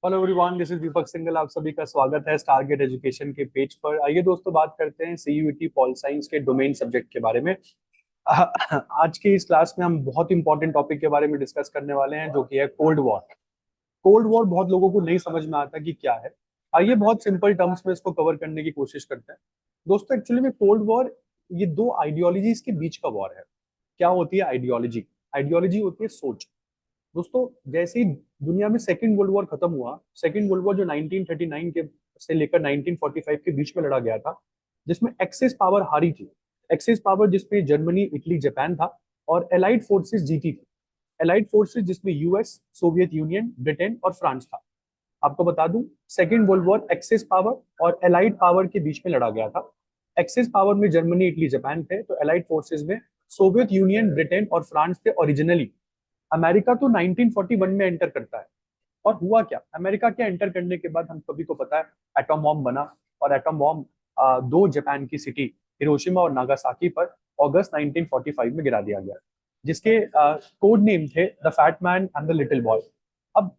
Hello everyone, this is Deepak single. आप सभी का स्वागत है टारगेट एजुकेशन के पेज पर। आइए दोस्तों, बात करते हैं सीयूईटी पॉल साइंस के डोमेन सब्जेक्ट के बारे में। आज की इस क्लास में हम बहुत इंपॉर्टेंट टॉपिक के बारे में डिस्कस करने वाले हैं, जो कि है कोल्ड वॉर। कोल्ड वॉर बहुत लोगों को नहीं समझ में आता कि क्या है। आइए बहुत सिंपल टर्म्स में इसको कवर करने की कोशिश करते हैं। दोस्तों, एक्चुअली में कोल्ड वॉर ये दो आइडियोलॉजीज के बीच का वॉर है। क्या होती है आइडियोलॉजी? आइडियोलॉजी होती है सोच। दोस्तों, जैसे ही दुनिया में सेकेंड वर्ल्ड वॉर खत्म हुआ, सेकेंड वर्ल्ड वॉर जो 1939 के से लेकर 1945 के बीच में लड़ा गया था, जिसमें एक्सेस पावर हारी थी। एक्सेस पावर जिसमें जर्मनी, इटली, जापान था, और एलाइड फोर्सेस जीती थी। एलाइड फोर्सेस जिसमें यूएस, सोवियत यूनियन, ब्रिटेन और फ्रांस था। आपको बता दूं, second world war axis power और एलाइड पावर के बीच में लड़ा गया था। एक्सेस पावर में जर्मनी, इटली, जापान थे, तो एलाइड फोर्सेस में सोवियत यूनियन, ब्रिटेन और फ्रांस थे ओरिजिनली। अमेरिका तो 1941 में एंटर करता है। और हुआ क्या, अमेरिका के एंटर करने के बाद हम सभी को पता है एटॉम बॉम्ब बना। और एटॉम बॉम्ब दो जापान की सिटी हिरोशिमा और नागासाकी पर अगस्त 1945 में गिरा दिया गया, जिसके कोड नेम थे the fat man and the little boy. अब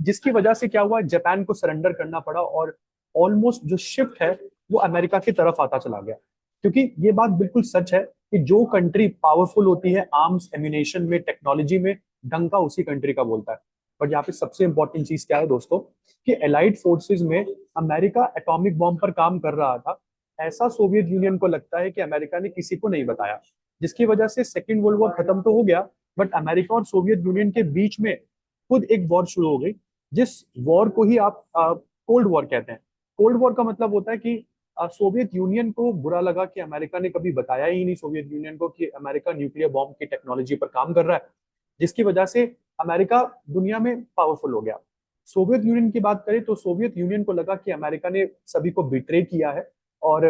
जिसकी वजह से क्या हुआ, जापान को सरेंडर करना पड़ा, और ऑलमोस्ट जो शिफ्ट है वो अमेरिका की तरफ आता चला गया। क्योंकि ये बात बिल्कुल सच है कि जो कंट्री पावरफुल होती है आर्म्स एम्यूनेशन में, टेक्नोलॉजी में, डंका उसी कंट्री का बोलता है। बट यहाँ पे सबसे इंपॉर्टेंट चीज क्या है दोस्तों, कि एलाइड फोर्सेस में अमेरिका एटॉमिक बॉम्ब पर काम कर रहा था। ऐसा सोवियत यूनियन को लगता है कि अमेरिका ने किसी को नहीं बताया, जिसकी वजह से सेकेंड वर्ल्ड वॉर खत्म तो हो गया, बट अमेरिका और सोवियत यूनियन के बीच में खुद एक वॉर शुरू हो गई, जिस वॉर को ही आप कोल्ड वॉर कहते हैं। कोल्ड वॉर का मतलब होता है कि सोवियत यूनियन को बुरा लगा कि अमेरिका ने कभी बताया ही नहीं सोवियत यूनियन को कि अमेरिका न्यूक्लियर बॉम्ब की टेक्नोलॉजी पर काम कर रहा है, जिसकी वजह से अमेरिका दुनिया में पावरफुल हो गया। सोवियत यूनियन की बात करें तो सोवियत यूनियन को लगा कि अमेरिका ने सभी को बिट्रे किया है, और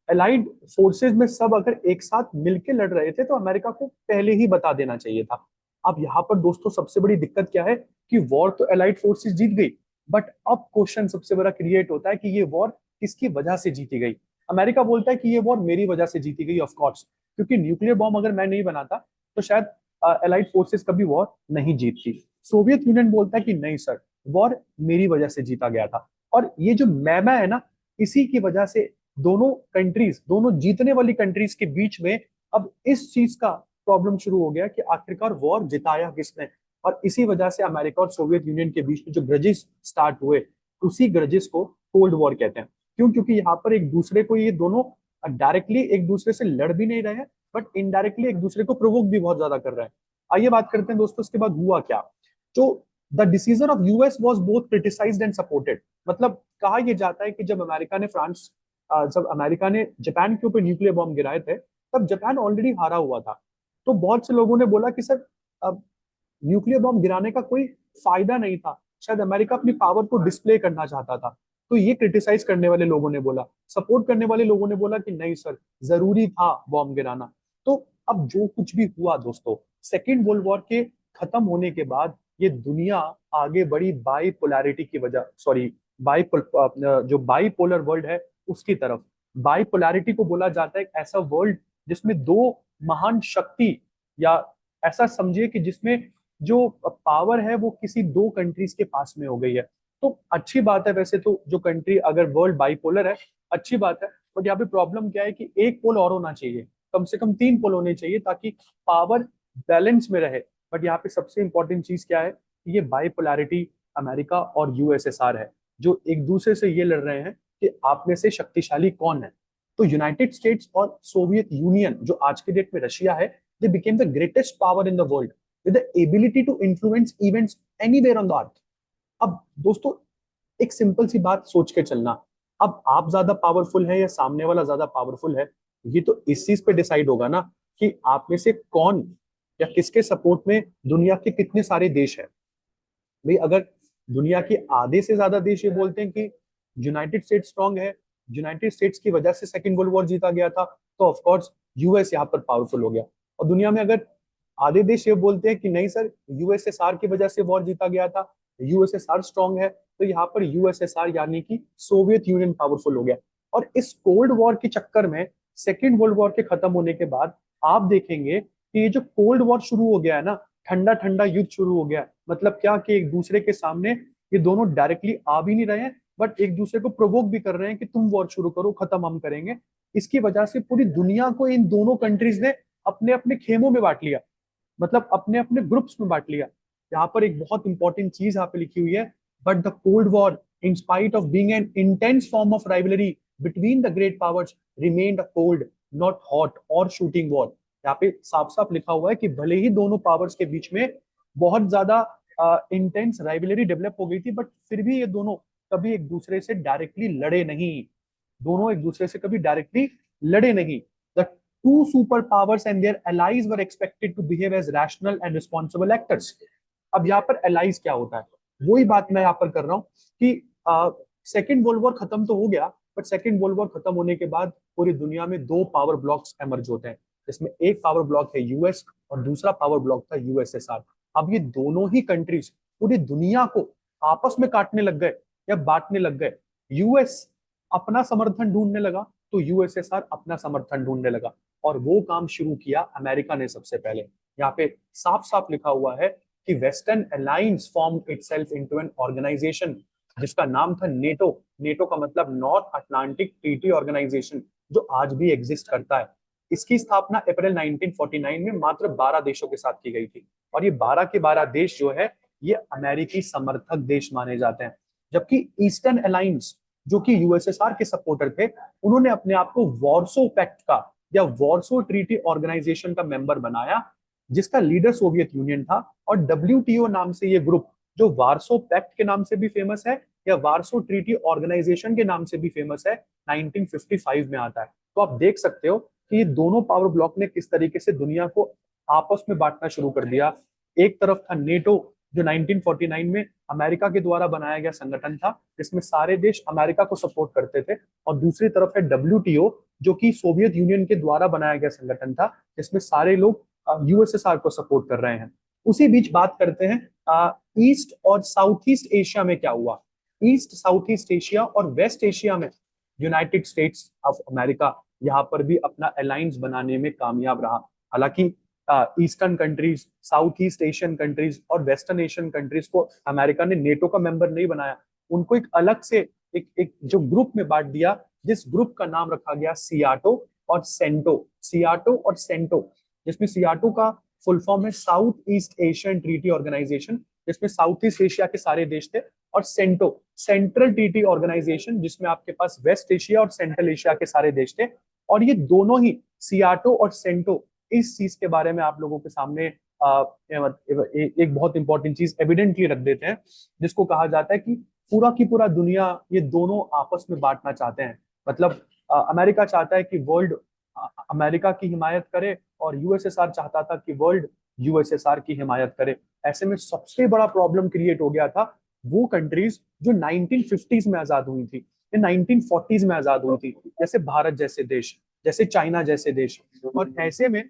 अलाइड फोर्सेस में सब अगर एक साथ मिलकर लड़ रहे थे तो अमेरिका को पहले ही बता देना चाहिए था। अब यहाँ पर दोस्तों सबसे बड़ी दिक्कत क्या है कि वॉर तो अलाइड फोर्सेस जीत गई, बट अब क्वेश्चन सबसे बड़ा क्रिएट होता है कि ये वॉर किसकी वजह से जीती गई। अमेरिका बोलता है कि ये वॉर मेरी वजह से जीती गई, ऑफ कोर्स, क्योंकि न्यूक्लियर बॉम्ब अगर मैं नहीं बनाता तो शायद एलाइड फोर्सेस कभी वॉर नहीं जीतती। सोवियत यूनियन बोलता है कि नहीं सर, वॉर मेरी वजह से जीता गया था। और ये जो मैमा है ना, इसी की वजह से दोनों कंट्रीज, दोनों जीतने वाली कंट्रीज के बीच में अब इस चीज का प्रॉब्लम शुरू हो गया कि आखिरकार वॉर जिताया किसने। और इसी वजह से अमेरिका और सोवियत यूनियन के बीच में जो ग्रजेस स्टार्ट हुए, उसी ग्रजेस को कोल्ड वॉर कहते हैं। क्यों? क्योंकि यहाँ पर एक दूसरे को, ये दोनों डायरेक्टली एक दूसरे से लड़ भी नहीं रहे हैं, बट इनडायरेक्टली एक दूसरे को प्रोवोक भी बहुत ज्यादा कर रहे हैं। आइए बात करते हैं दोस्तों इसके बाद हुआ क्या। तो the decision of US was both criticised and supported. मतलब कहा यह जाता है कि जब अमेरिका ने जापान के ऊपर न्यूक्लियर बॉम्ब गिराए थे, तब जापान ऑलरेडी हारा हुआ था। तो बहुत से लोगों ने बोला कि सर, अब न्यूक्लियर बॉम्ब गिराने का कोई फायदा नहीं था, शायद अमेरिका अपनी पावर को डिस्प्ले करना चाहता था। तो ये क्रिटिसाइज करने वाले लोगों ने बोला, सपोर्ट करने वाले लोगों ने बोला कि नहीं सर, जरूरी था बॉम्ब गिराना। तो अब जो कुछ भी हुआ दोस्तों, सेकेंड वर्ल्ड वॉर के खत्म होने के बाद ये दुनिया आगे बढ़ी बाईपोलैरिटी की वजह, सॉरी, जो बाईपोलर वर्ल्ड है उसकी तरफ। बाईपोलैरिटी को बोला जाता है एक ऐसा वर्ल्ड जिसमें दो महान शक्ति, या ऐसा समझिए कि जिसमें जो पावर है वो किसी दो कंट्रीज के पास में हो गई है। तो अच्छी बात है वैसे तो, जो कंट्री अगर वर्ल्ड बाइपोलर है, अच्छी बात है। बट यहाँ पे प्रॉब्लम क्या है कि एक पोल और होना चाहिए, कम से कम तीन पोल होने चाहिए, ताकि पावर बैलेंस में रहे। बट यहाँ पे सबसे इंपॉर्टेंट चीज क्या है, ये बाइपोलैरिटी अमेरिका और यूएसएसआर है, जो एक दूसरे से ये लड़ रहे हैं कि आप में से शक्तिशाली कौन है। तो यूनाइटेड स्टेट्स और सोवियत यूनियन, जो आज के डेट में रशिया है, they became the greatest power in the world with the ability to influence events anywhere on the earth। अब दोस्तों, एक सिंपल सी बात सोच के चलना, अब आप ज्यादा पावरफुल है या सामने वाला ज्यादा पावरफुल है, ये तो इस चीज पे डिसाइड होगा ना कि आप में से कौन या किसके सपोर्ट में दुनिया के कितने सारे देश है। भाई, अगर दुनिया के आधे से ज्यादा देश ये बोलते हैं कि यूनाइटेड स्टेट्स स्ट्रांग है, यूनाइटेड स्टेट्स की वजह से सेकेंड वर्ल्ड वॉर जीता गया था, तो ऑफकोर्स यूएस यहाँ पर पावरफुल हो गया। और दुनिया में अगर आधे देश ये बोलते हैं कि नहीं सर, यूएसएसआर की वजह से वॉर जीता गया था, यूएसएसआर स्ट्रांग है, तो यहाँ पर यूएसएसआर यानी कि सोवियत यूनियन पावरफुल हो गया। और इस कोल्ड वॉर के चक्कर में, सेकेंड वर्ल्ड वॉर के खत्म होने के बाद, आप देखेंगे कि ये जो कोल्ड वॉर शुरू हो गया है ना, ठंडा ठंडा युद्ध शुरू हो गया। मतलब क्या कि एक दूसरे के सामने ये दोनों डायरेक्टली आ भी नहीं रहे हैं, बट एक दूसरे को प्रोवोक भी कर रहे हैं कि तुम वॉर शुरू करो, खत्म हम करेंगे। इसकी वजह से पूरी दुनिया को इन दोनों कंट्रीज ने अपने अपने खेमों में बांट लिया, मतलब अपने अपने ग्रुप्स में बांट लिया। यहाँ पर एक बहुत इंपॉर्टेंट चीज यहाँ पे लिखी हुई है, but the cold war in spite of being an intense form of rivalry between the great powers remained a cold not hot और शूटिंग वॉर। यहाँ पे साफ साफ लिखा हुआ है कि भले ही दोनों पावर्स के बीच में बहुत ज्यादा इंटेंस राइवलरी डेवलप हो गई थी, बट फिर भी ये दोनों कभी एक दूसरे से डायरेक्टली लड़े नहीं। दोनों एक दूसरे से कभी डायरेक्टली लड़े नहीं। The two super powers and their allies were expected to behave as rational and responsible actors. अब यहाँ पर allies क्या होता है, वही बात मैं यहाँ पर कर रहा हूँ कि सेकेंड वर्ल्ड वॉर खत्म तो हो गया, बट सेकेंड वर्ल्ड वॉर खत्म होने के बाद पूरी दुनिया में दो पावर ब्लॉक्स एमर्ज होते हैं, जिसमें एक पावर ब्लॉक है यूएस और दूसरा पावर ब्लॉक था यूएसएसआर। अब ये दोनों ही कंट्रीज पूरी दुनिया को आपस में काटने लग गए या बांटने लग गए। यूएस अपना समर्थन ढूंढने लगा तो यूएसएसआर अपना समर्थन ढूंढने लगा, और वो काम शुरू किया अमेरिका ने सबसे पहले। यहाँ पे साफ साफ लिखा हुआ है कि western alliance form itself into an organisation जिसका नाम था नेटो। नेटो का मतलब नॉर्थ अटलांटिक ट्रीटी ऑर्गेनाइजेशन, जो आज भी एग्जिस्ट करता है। इसकी स्थापना अप्रैल 1949 में मात्र 12 देशों के साथ की गई थी, और ये 12 के 12 देश जो है ये अमेरिकी समर्थक देश माने जाते हैं। जबकि ईस्टर्न अलायंस जो कि यूएसएसआर के सपोर्टर थे, उन्होंने अपने आप को वॉर्सो पैक्ट का या वॉर्सो ट्रीटी ऑर्गेनाइजेशन का मेंबर बनाया, जिसका लीडर सोवियत यूनियन था। और डब्ल्यूटीओ नाम से ये ग्रुप, जो वार्सो पैक्ट के नाम से भी फेमस है या वार्सो ट्रीटी ऑर्गेनाइजेशन के नाम से भी फेमस है, 1955 में आता है। तो आप देख सकते हो कि ये दोनों पावर ब्लॉक ने किस तरीके से दुनिया को आपस में बांटना शुरू कर दिया। एक तरफ था नेटो, जो 1949 में अमेरिका के द्वारा बनाया गया संगठन था, जिसमें सारे देश अमेरिका को सपोर्ट करते थे, और दूसरी तरफ है डब्ल्यूटीओ, जो कि सोवियत यूनियन के द्वारा बनाया गया संगठन था, जिसमें सारे लोग यूएसएसआर को सपोर्ट कर रहे हैं। उसी बीच बात करते हैं ईस्ट और साउथ ईस्ट एशिया में क्या हुआ। ईस्ट साउथ ईस्ट एशिया और वेस्ट एशिया में यूनाइटेड स्टेट्स ऑफ अमेरिका यहाँ पर भी अपना अलायंस बनाने में कामयाब रहा। हालांकि eastern countries, south East Asian countries और वेस्टर्न एशियन कंट्रीज को अमेरिका ने नेटो का मेंबर नहीं बनाया, उनको एक अलग से एक जो ग्रुप में बांट दिया, जिस ग्रुप का नाम रखा गया सियाटो और सेंटो। सियाटो और सेंटो, जिसमें सियाटो का फुल फॉर्म है South East Asian Treaty Organisation, जिसमें साउथ ईस्ट एशिया के सारे देश थे, और सेंटो सेंट्रल ट्रीटी ऑर्गेनाइजेशन, जिसमें आपके पास वेस्ट एशिया और सेंट्रल एशिया के सारे देश थे। और ये दोनों ही सियाटो और सेंटो इस चीज के बारे में आप लोगों के सामने एक बहुत इंपॉर्टेंट चीज एविडेंटली रख देते हैं, जिसको कहा जाता है कि पूरा की पूरा दुनिया ये दोनों आपस में बांटना चाहते हैं। मतलब अमेरिका चाहता है कि वर्ल्ड अमेरिका की हिमायत करे, और यूएसएसआर चाहता था कि वर्ल्ड यूएसएसआर की हिमायत करे। ऐसे में सबसे बड़ा प्रॉब्लम क्रिएट हो गया था वो कंट्रीज जो 1950s में आजाद हुई थी या 1940s में आजाद हुई थी, जैसे भारत जैसे देश, जैसे चाइना जैसे देश। और ऐसे में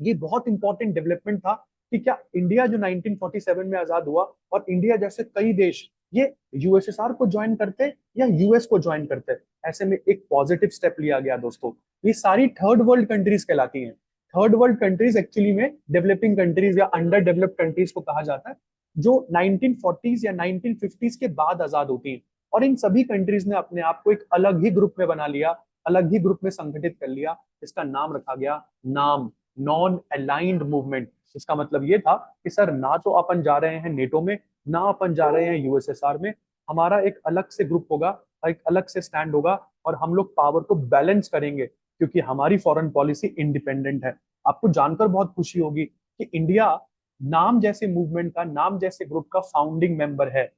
ये बहुत इंपॉर्टेंट डेवलपमेंट था कि क्या इंडिया जो 1947 में आजाद हुआ और इंडिया जैसे कई देश ये यूएसएसआर को ज्वाइन करते या यूएस को ज्वाइन करते। ऐसे में एक पॉजिटिव स्टेप लिया गया दोस्तों। ये सारी थर्ड वर्ल्ड कंट्रीज कहलाती हैं। थर्ड वर्ल्ड कंट्रीज एक्चुअली में डेवलपिंग कंट्रीज या अंडर डेवलप्ड कंट्रीज को कहा जाता है, जो 1940s या 1950s के बाद आजाद होती हैं। और इन सभी कंट्रीज ने अपने आप को एक अलग ही ग्रुप में बना लिया, अलग ही ग्रुप में संगठित कर लिया। इसका नाम रखा गया नाम नॉन अलाइंड मूवमेंट। इसका मतलब ये था कि सर ना तो अपन जा रहे हैं नेटो में, ना अपन जा रहे हैं यूएसएसआर में, हमारा एक अलग से ग्रुप होगा, एक अलग से स्टैंड होगा, और हम लोग पावर को बैलेंस करेंगे, क्योंकि हमारी फॉरेन पॉलिसी इंडिपेंडेंट है। आपको जानकर बहुत खुशी होगी कि इंडिया नाम जैसे मूवमेंट का, नाम जैसे ग्रुप का फाउंडिंग मेंबर है।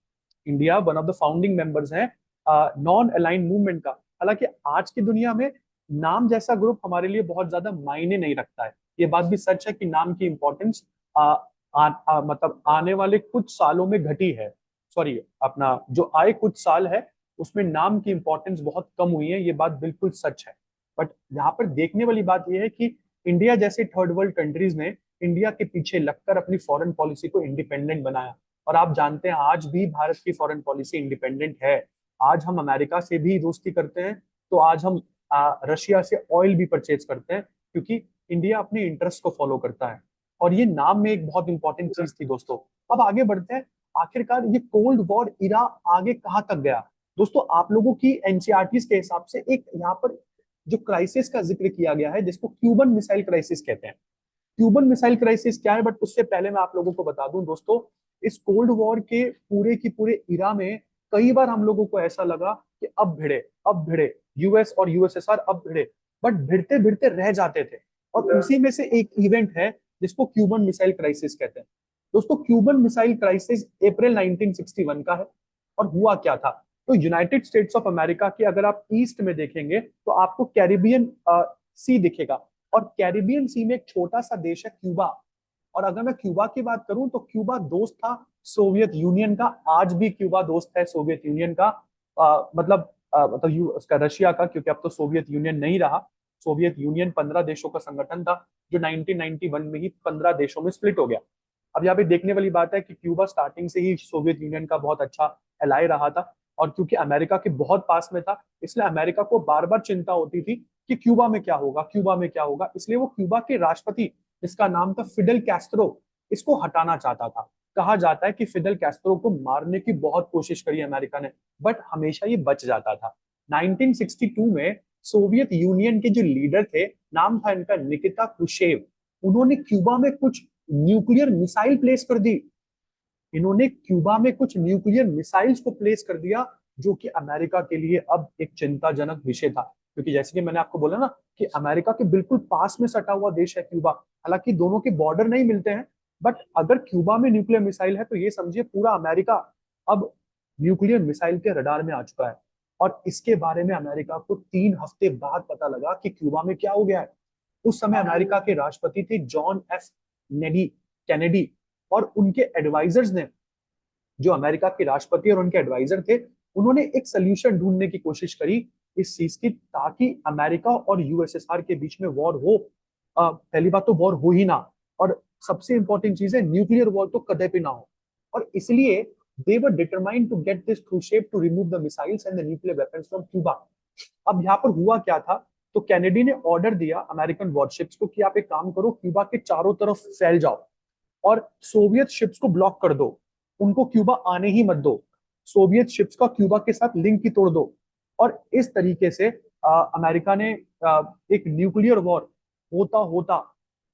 India one of the founding members है नॉन अलाइंड मूवमेंट का। हालांकि आज की दुनिया में नाम जैसा ग्रुप हमारे लिए बहुत ज्यादा मायने नहीं रखता है। ये बात भी सच है कि नाम की इंपॉर्टेंस मतलब आने वाले कुछ सालों में घटी है। सॉरी, अपना जो आए कुछ साल है उसमें नाम की इंपॉर्टेंस बहुत कम हुई है, ये बात बिल्कुल सच है। बट यहाँ पर देखने वाली बात यह है कि इंडिया जैसे थर्ड वर्ल्ड कंट्रीज ने इंडिया के पीछे लगकर अपनी फॉरेन पॉलिसी को इंडिपेंडेंट बनाया। और आप जानते हैं आज भी भारत की फॉरेन पॉलिसी इंडिपेंडेंट है। आज हम अमेरिका से भी दोस्ती करते हैं, तो आज हम रशिया से ऑयल भी परचेज करते हैं, क्योंकि इंडिया अपने इंटरेस्ट को फॉलो करता है। और ये नाम में एक बहुत इंपॉर्टेंट चीज थी दोस्तों। अब आगे बढ़ते हैं, आखिरकार ये कोल्ड वॉर इरा आगे कहाँ तक गया। दोस्तों आप लोगों की एनसीईआरटी के हिसाब से एक यहाँ पर जो क्राइसिस का जिक्र किया गया है जिसको क्यूबन मिसाइल क्राइसिस कहते हैं। क्यूबन मिसाइल क्राइसिस क्या है, बट उससे पहले मैं आप लोगों को बता दूं दोस्तों, इस कोल्ड वॉर के पूरे की पूरे इरा में कई बार हम लोगों को ऐसा लगा कि अब भिड़े यूएस और यूएसएसआर अब भिड़े, बट भिड़ते भिड़ते रह जाते थे। और उसी में से एक इवेंट है जिसको क्यूबन मिसाइल क्राइसिस कहते हैं। दोस्तों क्यूबन मिसाइल क्राइसिस अप्रैल 1961 का है। और हुआ क्या था, तो यूनाइटेड स्टेट्स ऑफ अमेरिका के अगर आप ईस्ट में देखेंगे तो आपको कैरिबियन सी दिखेगा। और कैरिबियन सी में एक छोटा सा देश है क्यूबा। और अगर मैं क्यूबा की बात करूं तो क्यूबा दोस्त था सोवियत यूनियन का, आज भी क्यूबा दोस्त है सोवियत यूनियन का। उसका रशिया का, क्योंकि अब तो सोवियत यूनियन नहीं रहा। सोवियत यूनियन 15 देशों का संगठन था जो 1991 में ही 15 देशों में स्प्लिट हो गया। अब यहाँ पे देखने वाली बात है कि क्यूबा स्टार्टिंग से ही सोवियत यूनियन का बहुत अच्छा एलाय रहा था। और क्योंकि अमेरिका के बहुत पास में था, इसलिए अमेरिका को बार बार चिंता होती थी कि क्यूबा में क्या होगा, क्यूबा में क्या होगा। इसलिए वो क्यूबा के राष्ट्रपति, जिसका नाम था फिडेल कैस्ट्रो, इसको हटाना चाहता था। कहा जाता है कि फिडेल कैस्ट्रो को मारने की बहुत कोशिश करी अमेरिका ने, बट हमेशा ये बच जाता था। 1962 में सोवियत यूनियन के जो लीडर थे, नाम था इनका निकिता क्रुश्चेव, उन्होंने क्यूबा में कुछ न्यूक्लियर मिसाइल प्लेस कर दी। इन्होंने क्यूबा में कुछ न्यूक्लियर मिसाइल्स को प्लेस कर दिया, जो कि अमेरिका के लिए अब एक चिंताजनक विषय था। क्योंकि जैसे कि मैंने आपको बोला ना कि अमेरिका के बिल्कुल पास में सटा हुआ देश है क्यूबा। हालांकि दोनों के बॉर्डर नहीं मिलते हैं, बट अगर क्यूबा में न्यूक्लियर मिसाइल है तो ये समझिए पूरा अमेरिका अब न्यूक्लियर मिसाइल के रडार में आ चुका है। और इसके बारे में अमेरिका को 3 हफ्ते बाद पता लगा कि क्यूबा में क्या हो गया है। उस समय अमेरिका के राष्ट्रपति थे जॉन एफ नेडी कैनेडी। और उनके एडवाइजर्स ने, जो अमेरिका के राष्ट्रपति और उनके एडवाइजर थे, उन्होंने एक सोल्यूशन ढूंढने की कोशिश करी इस चीज की, ताकि अमेरिका और यूएसएसआर के बीच में वॉर हो। पहली बात तो वॉर हो ही ना, और सबसे इंपॉर्टेंट चीज है न्यूक्लियर वॉर तो कदे भी ना हो। और इसलिए they were determined to get this Khrushchev to remove the missiles and the nuclear weapons from Cuba. अब यहाँ पर हुआ क्या था, तो कैनेडी ने ऑर्डर दिया अमेरिकन वॉरशिप्स को कि आप एक काम करो, क्यूबा के चारों तरफ फैल जाओ और सोवियत शिप्स को ब्लॉक कर दो, उनको क्यूबा आने ही मत दो, सोवियत शिप्स का क्यूबा के साथ लिंक ही तोड़ दो। और इस तरीके से अमेरिका ने एक न्यूक्लियर वॉर होता होता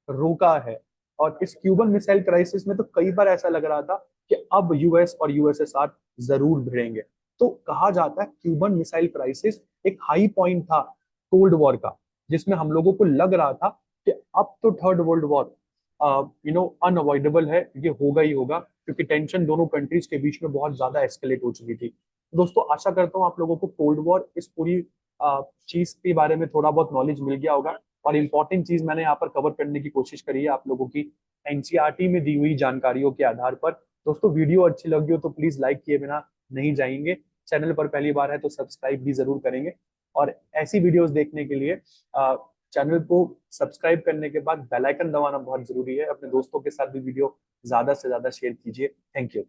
रोका है। और इस क्यूबन मिसाइल क्राइसिस में तो कई बार ऐसा लग रहा था कि अब यूएस और यूएसएसआर जरूर भिड़ेंगे। तो कहा जाता है क्यूबन मिसाइल क्राइसिस एक हाई पॉइंट था कोल्ड वॉर का, जिसमें हम लोगों को लग रहा था कि अब तो थर्ड वर्ल्ड वॉर अनअवॉइडेबल है, ये होगा ही होगा, क्योंकि टेंशन दोनों कंट्रीज के बीच में बहुत ज्यादा एस्केलेट हो चुकी थी। दोस्तों आशा करता हूँ आप लोगों को कोल्ड वॉर इस पूरी चीज के बारे में थोड़ा बहुत नॉलेज मिल गया होगा। और इम्पोर्टेंट चीज मैंने यहाँ पर कवर करने की कोशिश करी है आप लोगों की एनसीईआरटी में दी हुई जानकारियों के आधार पर। दोस्तों वीडियो अच्छी लगी हो तो प्लीज लाइक किए बिना नहीं जाएंगे। चैनल पर पहली बार है तो सब्सक्राइब भी जरूर करेंगे। और ऐसी वीडियोस देखने के लिए चैनल को सब्सक्राइब करने के बाद बेल आइकन दबाना बहुत जरूरी है। अपने दोस्तों के साथ भी वीडियो ज्यादा से ज्यादा शेयर कीजिए। Thank you.